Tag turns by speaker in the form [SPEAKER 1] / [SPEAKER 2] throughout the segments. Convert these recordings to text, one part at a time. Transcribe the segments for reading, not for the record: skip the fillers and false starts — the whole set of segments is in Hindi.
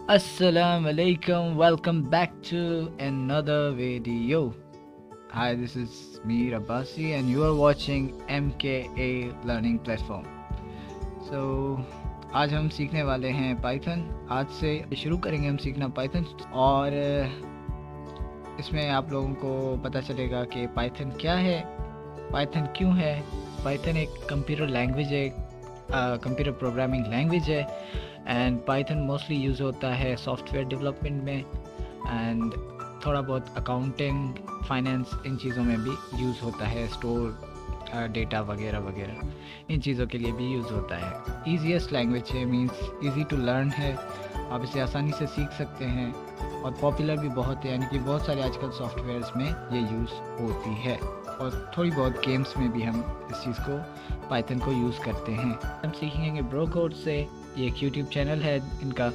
[SPEAKER 1] Assalam-O-Alaikum, welcome back to another video. Hi, this is me Rabbasi and you are watching MKA Learning Platform. So आज हम सीखने वाले हैं पाइथन। आज से शुरू करेंगे हम सीखना पाइथन और इसमें आप लोगों को पता चलेगा कि पाइथन क्या है, पाइथन क्यों है। पाइथन एक कंप्यूटर लैंग्वेज है, कंप्यूटर प्रोग्रामिंग लैंग्वेज है एंड पाइथन मोस्टली यूज़ होता है सॉफ्टवेयर डेवलपमेंट में एंड थोड़ा बहुत अकाउंटिंग, फाइनेंस, इन चीज़ों में भी यूज़ होता है। स्टोर डेटा वगैरह वगैरह इन चीज़ों के लिए भी यूज़ होता है। ईजीएस्ट लैंग्वेज है, मींस इजी टू लर्न है, आप इसे आसानी से सीख सकते हैं और पॉपुलर भी बहुत है, यानी कि बहुत सारे आजकल सॉफ्टवेयर्स में ये यूज़ होती है और थोड़ी बहुत गेम्स में भी हम इस चीज़ को पाइथन को यूज़ करते हैं। हम सीखेंगे ब्रो कोड से। ये एक यूट्यूब चैनल है इनका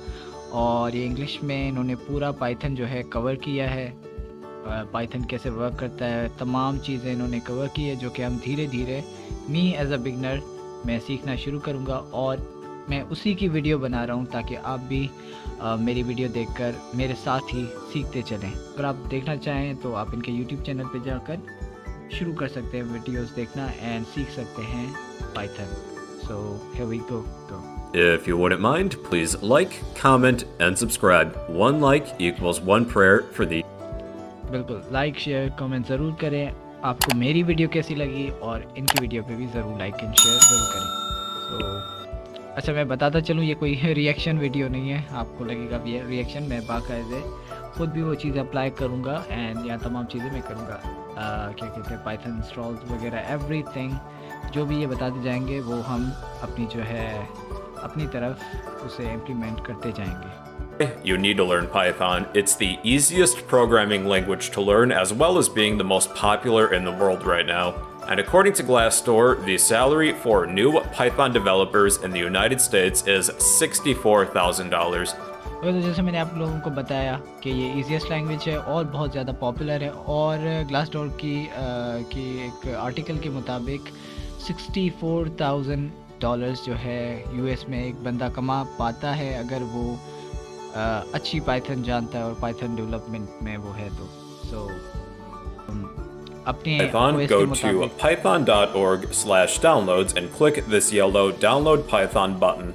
[SPEAKER 1] और ये इंग्लिश में इन्होंने पूरा पाइथन जो है कवर किया है। पाइथन कैसे वर्क करता है, तमाम चीज़ें इन्होंने कवर की है, जो कि हम धीरे धीरे मी एज़ अ बिगनर मैं सीखना शुरू करूँगा और मैं उसी की वीडियो बना रहा हूँ ताकि आप भी मेरी वीडियो देखकर मेरे साथ ही सीखते चलें। अगर आप देखना चाहें तो आप इनके यूट्यूब चैनल पर जाकर शुरू कर सकते हैं वीडियोस देखना एंड सीख सकते हैं Python. So here we go.
[SPEAKER 2] If you wouldn't mind, please like, comment, and subscribe. One like equals one prayer for the...
[SPEAKER 1] बिल्कुल लाइक शेयर कमेंट ज़रूर करें। आपको मेरी वीडियो कैसी लगी और इनकी वीडियो पे भी ज़रूर लाइक एंड शेयर ज़रूर करें। तो अच्छा, मैं बताता चलूँ, ये कोई रिएक्शन वीडियो नहीं है। आपको लगेगा ये रिएक्शन, मैं बाकायदे खुद भी वो चीज़ अप्लाई करूँगा एंड यहाँ तमाम चीज़ें मैं करूँगा। क्या कहते हैं, पाइथन इंस्टॉल्स वगैरह एवरीथिंग जो भी ये बताते जाएंगे वो हम अपनी जो है अपनी तरफ उसे इम्प्लीमेंट करते जाएंगे।
[SPEAKER 2] You need to learn Python. It's the easiest programming language to learn, as well as being the most popular in the world right now. And according to Glassdoor, the salary for new Python developers in the United States is $64,000.
[SPEAKER 1] तो जैसे मैंने आप लोगों को बताया कि ये ईजीएस्ट लैंग्वेज है और बहुत ज़्यादा पॉपुलर है और ग्लासडोर की एक आर्टिकल के मुताबिक $64,000 जो है यूएस में एक बंदा कमा पाता है अगर वो अच्छी पाइथन जानता है और पाइथन डेवलपमेंट में वो है तो। सो अपने
[SPEAKER 2] Python, go to python.org/downloads and click this yellow download Python button.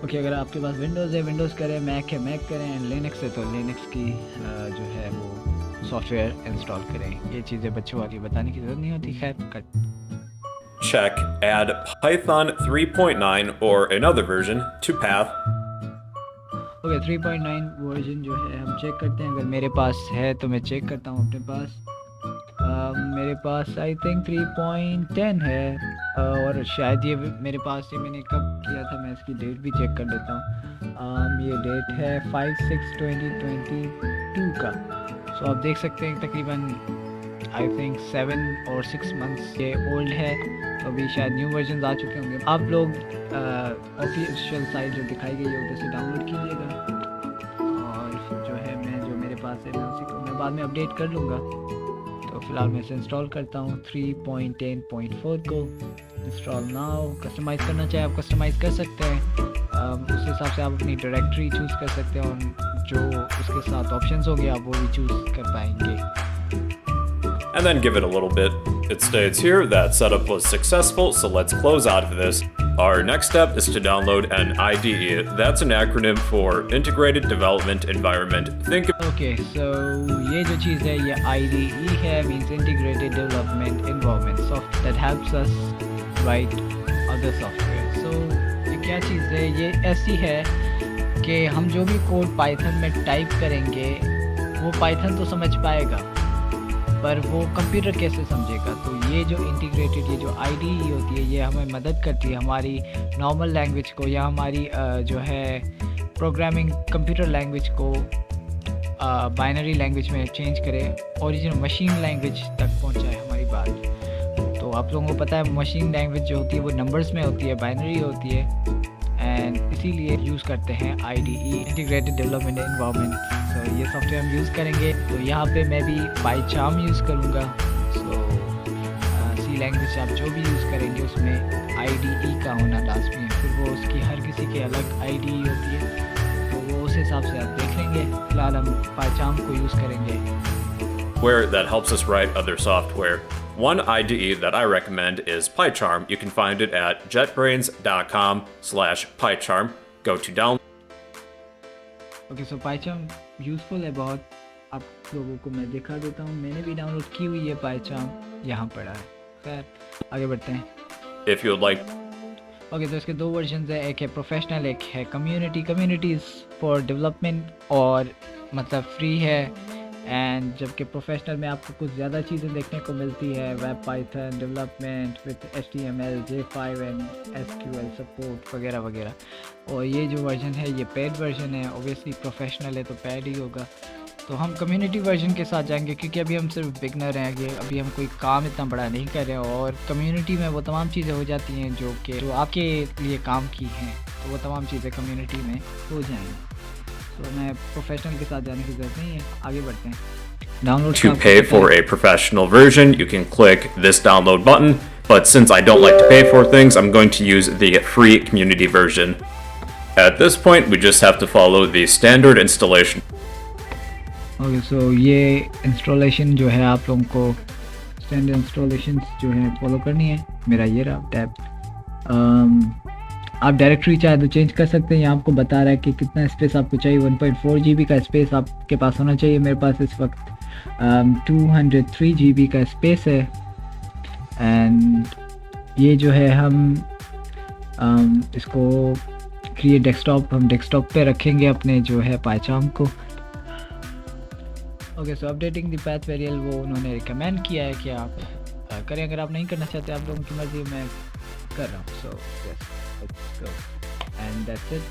[SPEAKER 1] Okay, अगर आपके पास विंडोज़ है विंडोज़ करें, मैक है मैक करें एंड लिनक्स है तो लिनक्स की जो है वो सॉफ्टवेयर इंस्टॉल करें। ये चीज़ें बच्चों वाली बताने की ज़रूरत नहीं होती। खैर cut.
[SPEAKER 2] Check add Python 3.9 or another version to path.
[SPEAKER 1] Okay, 3.9 version जो है हम चेक करते हैं। अगर मेरे पास है तो मैं चेक करता हूँ अपने पास। मेरे पास आई थिंक 3.10 है और शायद ये मेरे पास, ये मैंने कब किया था, मैं इसकी डेट भी चेक कर लेता हूँ। ये डेट है 5/6/2022 का। सो आप देख सकते हैं तकरीबन आई थिंक 7 और 6 मंथ्स ये ओल्ड है, तो अभी शायद न्यू वर्जन आ चुके होंगे। आप लोग ऑफिशियल साइट जो दिखाई गई है उधर से डाउनलोड कीजिएगा और जो है जो मेरे पास है मैं उसी को मैं बाद में अपडेट कर लूँगा। तो फिलहाल मैं इसे इंस्टॉल करता हूँ 3.10.4 को। Install now. कस्टमाइज़ करना चाहे आप कस्टमाइज़ कर सकते हैं, उस हिसाब से आप अपनी डायरेक्टरी चूज़ कर सकते हैं और जो उसके साथ ऑप्शंस होंगे आप वो भी चूज़ कर पाएंगे।
[SPEAKER 2] And then give it a little bit. It states here that setup was successful, so let's close out of this. Our next step is to download an IDE. That's an acronym for Integrated Development Environment.
[SPEAKER 1] Okay, so ये जो चीज़ है ये IDE है, means Integrated Development Environment, software that helps us write other software. So ये क्या चीज़ है? ये ऐसी है कि हम जो भी कोड पाइथन में टाइप करेंगे वो पाइथन तो समझ पाएगा पर वो कंप्यूटर कैसे समझेगा। तो ये जो इंटीग्रेटेड, ये जो IDE होती है, ये हमें मदद करती है हमारी नॉर्मल लैंग्वेज को या हमारी जो है प्रोग्रामिंग कंप्यूटर लैंग्वेज को बाइनरी लैंग्वेज में चेंज करे, ओरिजिनल मशीन लैंग्वेज तक पहुंचाए हमारी बात। तो आप लोगों को पता है मशीन लैंग्वेज जो होती है वो नंबर्स में होती है, बाइनरी होती है एंड इसीलिए यूज़ करते हैं IDE, इंटीग्रेटेड डेवलपमेंट एनवायरनमेंट। सो ये सॉफ्टवेयर हम यूज़ करेंगे। तो यहाँ पे मैं भी पाइचार्म यूज़ करूँगा। सो सी लैंग्वेज आप जो भी यूज़ करेंगे उसमें IDE का होना लाजमी है, फिर वो उसकी हर किसी की अलग IDE होती है। तो हिसाब से आप देख लेंगे। फिलहाल हम पाइचार्म को यूज़ करेंगे।
[SPEAKER 2] where that helps us write other software. One IDE that I recommend is PyCharm. You can find it at jetbrains.com/PyCharm. Go to download.
[SPEAKER 1] Okay, so PyCharm useful है बहुत। आप लोगों को मैं दिखा देता हूँ, मैंने भी डाउनलोड की हुई है पाइचार्म, यहाँ पड़ा है। खैर आगे बढ़ते हैं।
[SPEAKER 2] If you would like.
[SPEAKER 1] Okay, तो इसके 2 वर्जन है, एक है प्रोफेशनल, एक है community. Community is for development और मतलब फ्री है, एंड जबकि प्रोफेशनल में आपको कुछ ज़्यादा चीज़ें देखने को मिलती है, web Python development with HTML J5 and SQL support वगैरह वगैरह। और ये जो वर्जन है ये पेड वर्जन है, ओबियसली प्रोफेशनल है तो पेड ही होगा। तो हम कम्युनिटी वर्जन के साथ जाएंगे क्योंकि अभी हम सिर्फ बिगनर हैं, कि अभी हम कोई काम इतना बड़ा नहीं कर रहे हैं, और कम्युनिटी में वो तमाम चीज़ें हो जाती हैं जो आपके लिए काम की हैं, तो वो तमाम चीज़ें कम्युनिटी में हो जाएंगी। तो मैं प्रोफेशनल के साथ जाने की ज़रूरत नहीं है। आगे बढ़ते हैं। Download
[SPEAKER 2] To pay for a professional version, you can click this download button, but since I don't like to pay for things, I'm going to use the free community version. At this point, we just have to follow the standard installation.
[SPEAKER 1] Okay, so ये इंस्टॉलेशन जो है आप लोगों को स्टैंडर्ड इंस्टॉलेशन जो है फॉलो करनी है। मेरा ये रहा टैब। आप डायरेक्टरी चाहे तो चेंज कर सकते हैं। यहाँ आपको बता रहा है कि कितना स्पेस आपको चाहिए। 1.4 GB का स्पेस आपके पास होना चाहिए। मेरे पास इस वक्त 203 GB का स्पेस है, एंड ये जो है हम इसको क्रिएट डेस्कटॉप, हम डेस्कटॉप पे रखेंगे अपने जो है पाइचार्म को। Okay, so updating the path variable वो उन्होंने रिकमेंड किया है कि आप करें। अगर आप नहीं करना चाहते, आप लोगों की मर्ज़ी, मैं कर रहा हूँ। So yes, let's go and that's it.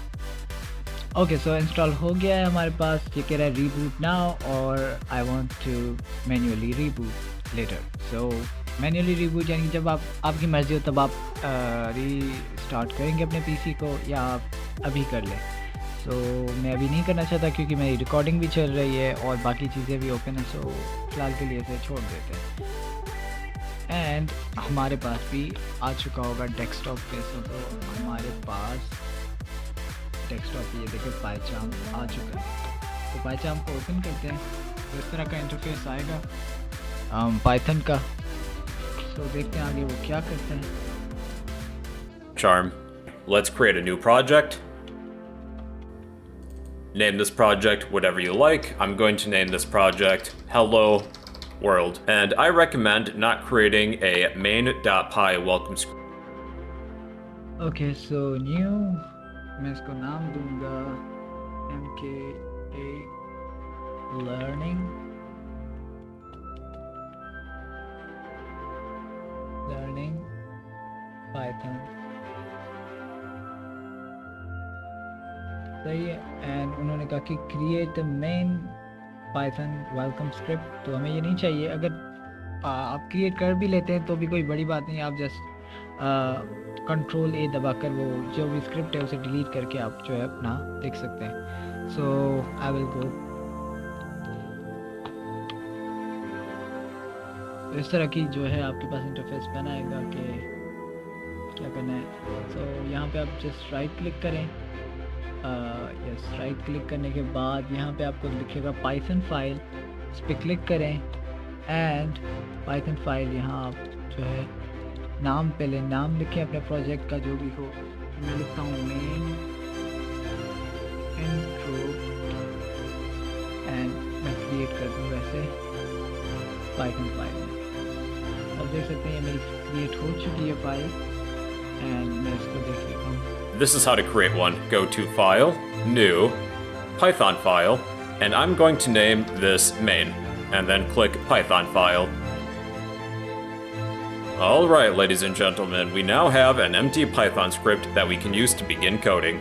[SPEAKER 1] Okay, so install हो गया है हमारे पास। ये कह रहा है रीबूट नाउ, और I want to manually reboot later. So manually reboot यानी जब आपकी मर्ज़ी हो तब आप रीस्टार्ट करेंगे अपने पीसी को, या आप अभी कर लें। सो मैं अभी नहीं करना चाहता क्योंकि मेरी रिकॉर्डिंग भी चल रही है और बाकी चीज़ें भी ओपन है, सो फ़िलहाल के लिए इसे छोड़ देते हैं। एंड हमारे पास भी आ चुका होगा डेस्कटॉप पे। सो तो हमारे पास डेस्कटॉप ये देखिए पाइचार्म आ चुका है। तो पाइचार्म को ओपन करते हैं, तो इस तरह का इंटरफेस आएगा पाइथन का। तो देखते हैं आगे वो क्या करते हैं।
[SPEAKER 2] Charm. Let's create a new project. Name this project whatever you like. I'm going to name this project Hello World. And I recommend not creating a main.py welcome script.
[SPEAKER 1] Okay, so new, मैं इसको नाम दूंगा MKA लर्निंग पाइथन। सही है। एंड उन्होंने कहा कि create main Python welcome script. तो हमें ये नहीं चाहिए। अगर आप क्रिएट कर भी लेते हैं तो भी कोई बड़ी बात नहीं, आप जस्ट Ctrl A दबाकर वो जो भी स्क्रिप्ट है उसे डिलीट करके आप जो है अपना देख सकते हैं। सो आई विल गो। इस तरह की जो है आपके पास इंटरफेस बनाएगा कि क्या करना है। सो यहाँ पे आप जस्ट राइट क्लिक करें। यस, राइट क्लिक करने के बाद यहाँ पे आपको लिखेगा पाइथन फाइल, इस पर क्लिक करें एंड पाइथन फाइल यहाँ आप जो है नाम, पहले नाम लिखें अपने प्रोजेक्ट का जो भी हो। मैं लिखता हूँ मेन इंट्रो एंड मैं क्रिएट कर दूँ वैसे पाइथन फाइल में। अब देख सकते हैं ये मेरी क्रिएट हो चुकी है फाइल, एंड मैं इसको देख लेता हूँ।
[SPEAKER 2] This is how to create one. Go to File, New, Python file, and I'm going to name this main, and then click Python file. Alright, ladies and gentlemen, we now have an empty Python script that we can use to begin coding.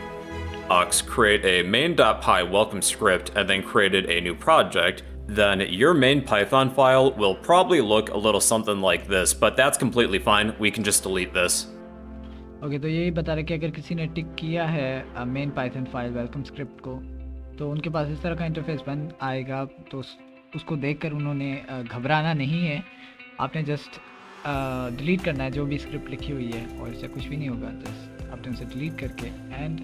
[SPEAKER 2] Ox, create a main.py welcome script and then created a new project. Then your main Python file will probably look a little something like this, but that's completely fine. We can just delete this.
[SPEAKER 1] Okay, तो यही बता रहे कि अगर किसी ने टिक किया है main Python file welcome script को, तो उनके पास इस तरह का इंटरफेस बन आएगा। तो उसको देखकर उन्होंने घबराना नहीं है, आपने जस्ट डिलीट करना है जो भी स्क्रिप्ट लिखी हुई है, और इससे कुछ भी नहीं होगा। जस्ट आपने उसे डिलीट करके एंड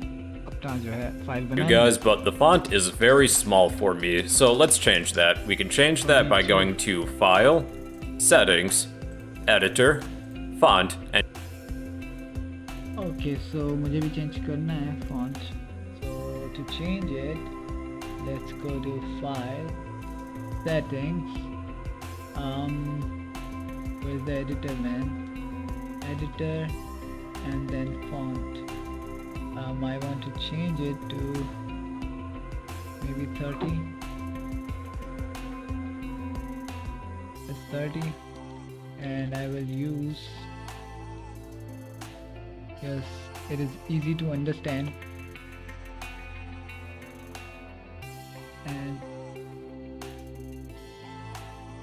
[SPEAKER 1] एक्स्ट्रा जो है फाइल
[SPEAKER 2] You
[SPEAKER 1] बनाएंगे।
[SPEAKER 2] guys, but the font is very small for me, so let's change that. We can change that by going to File, Settings, Editor, Font, and
[SPEAKER 1] okay so मुझे भी चेंज करना है font. So to change it let's go to file, settings, where's the editor man, editor and then font. I want to change it to maybe 30. It's 30 and I will use, yes, it is easy to understand. And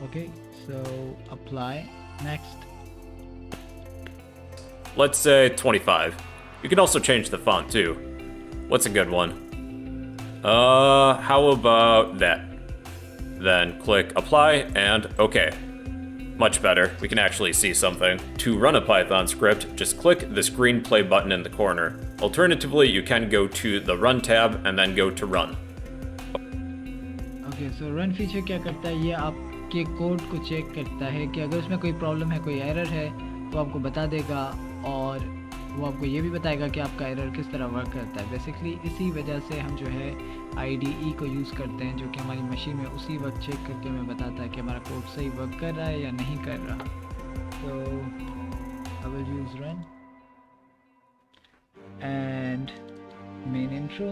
[SPEAKER 1] okay, so apply, next.
[SPEAKER 2] let's say 25. You can also change the font too. What's a good one? How about that? Then click Apply and OK. Much better. We can actually see something. To run a Python script, just click this green play button in the corner. Alternatively, you can go to the Run tab and then go to Run.
[SPEAKER 1] Okay so run feature क्या करता है, ये आपके कोड को चेक करता है कि अगर उसमें कोई प्रॉब्लम है, कोई एरर है तो आपको बता देगा, और वो आपको ये भी बताएगा कि आपका एरर किस तरह वर्क करता है। बेसिकली इसी वजह से हम जो है IDE को यूज़ करते हैं, जो कि हमारी मशीन में उसी वक्त चेक करके हमें बताता है कि हमारा कोड सही वर्क कर रहा है या नहीं कर रहा। तो I will use run and main intro.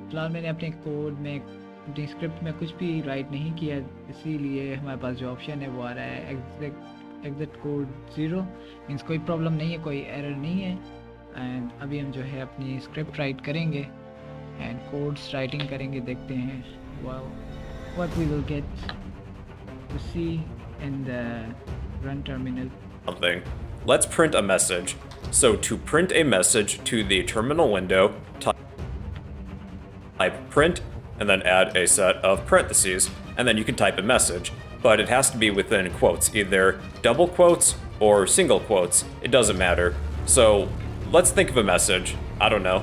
[SPEAKER 1] फिलहाल मैंने अपने कोड में, अपनी स्क्रिप्ट में कुछ भी राइट नहीं किया, इसीलिए हमारे पास जो ऑप्शन है वो आ रहा है एग्जिट कोड 0, मीन्स कोई प्रॉब्लम नहीं है, कोई एरर नहीं है। एंड अभी हम जो है अपनी स्क्रिप्ट राइट करेंगे एंड कोड्स राइटिंग करेंगे, देखते हैं what we will get to see in the run terminal.
[SPEAKER 2] Something. Let's print a message. So to print a message to the terminal window, type print and then add a set of parentheses, and then you can type a message. But it has to be within quotes, either double quotes or single quotes. It doesn't matter. So let's think of a message. I don't know.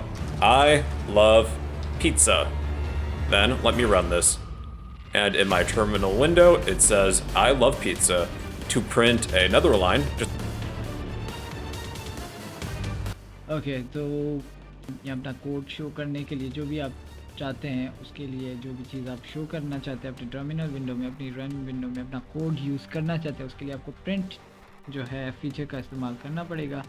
[SPEAKER 2] I love pizza. Then let me run this. And in my terminal window, it says I love pizza. To print another line, just
[SPEAKER 1] okay तो ये अपना कोड शो करने के लिए जो भी आप चाहते हैं, उसके लिए जो भी चीज़ आप शो करना चाहते हैं अपनी टर्मिनल विंडो में, अपनी रन विंडो में अपना कोड यूज़ करना चाहते हैं, उसके लिए आपको प्रिंट जो है फीचर का इस्तेमाल करना पड़ेगा।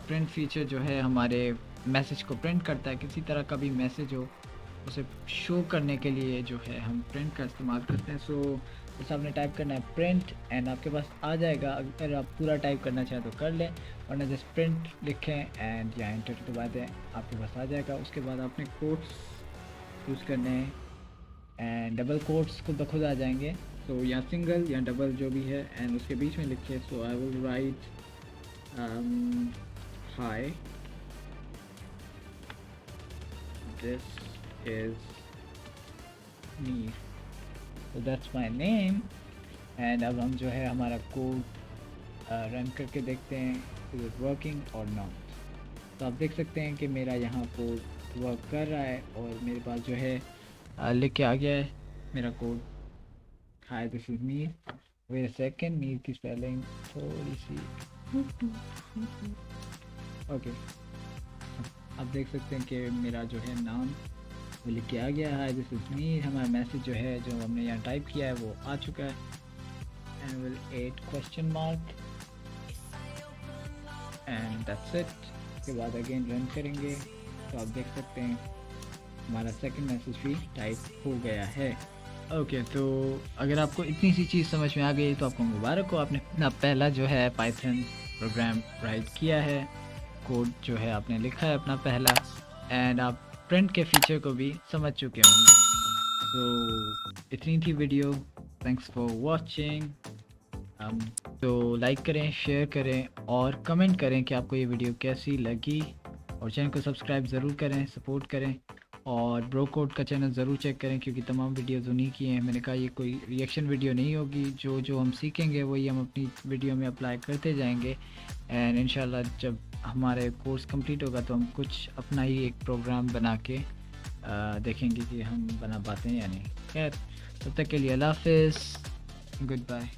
[SPEAKER 1] प्रिंट फीचर जो है हमारे मैसेज को प्रिंट करता है, किसी तरह का भी मैसेज हो उसे शो करने के लिए जो है हम प्रिंट का इस्तेमाल करते हैं। सो बस आपने टाइप करना है प्रिंट एंड आपके पास आ जाएगा। अगर आप पूरा टाइप करना चाहें तो कर लें, वरना जस्ट प्रिंट लिखें एंड या एंटर दबा दें, आपके पास आ जाएगा। उसके बाद आपने कोट्स यूज़ करने हैं एंड डबल कोट्स खुद ब खुद आ जाएंगे। तो या सिंगल या डबल जो भी है, एंड उसके बीच में लिखिए। So I will write hi, this is me, so that's my name। and अब हम जो है हमारा कोड रन करके देखते हैं is it working or not। तो आप देख सकते हैं कि मेरा यहाँ कोड वर्क कर रहा है और मेरे पास जो है लिख के आ गया है मेरा कोड। Hi this is me, wait a second, me की स्पेलिंग थोड़ी सी ओके। आप देख सकते हैं कि मेरा जो है नाम वो लिख के आ गया है, दिस इज मी। हमारा मैसेज जो है जो हमने यहाँ टाइप किया है वो आ चुका है। And will add question mark and that's it. उसके बाद अगेन रन करेंगे तो आप देख सकते हैं हमारा सेकंड मैसेज भी टाइप हो गया है। ओके तो अगर आपको इतनी सी चीज़ समझ में आ गई तो आपको मुबारक हो, आपने अपना पहला जो है पाइथन प्रोग्राम राइट किया है, कोड जो है आपने लिखा है अपना पहला, एंड आप प्रिंट के फीचर को भी समझ चुके होंगे। तो इतनी थी वीडियो, थैंक्स फॉर वॉचिंग। तो लाइक करें, शेयर करें और कमेंट करें कि आपको ये वीडियो कैसी लगी, और चैनल को सब्सक्राइब ज़रूर करें, सपोर्ट करें। और ब्रो कोड का चैनल ज़रूर चेक करें क्योंकि तमाम वीडियोज़ उन्हीं की हैं। मैंने कहा ये कोई रिएक्शन वीडियो नहीं होगी, जो जो हम सीखेंगे वही हम अपनी वीडियो में अप्लाई करते जाएंगे। एंड इंशाल्लाह जब हमारे कोर्स कंप्लीट होगा तो हम कुछ अपना ही एक प्रोग्राम बना के देखेंगे कि हम बना पाते हैं या नहीं। खैर, तब तक के लिए अल्लाह हाफ़िज़, गुड बाय।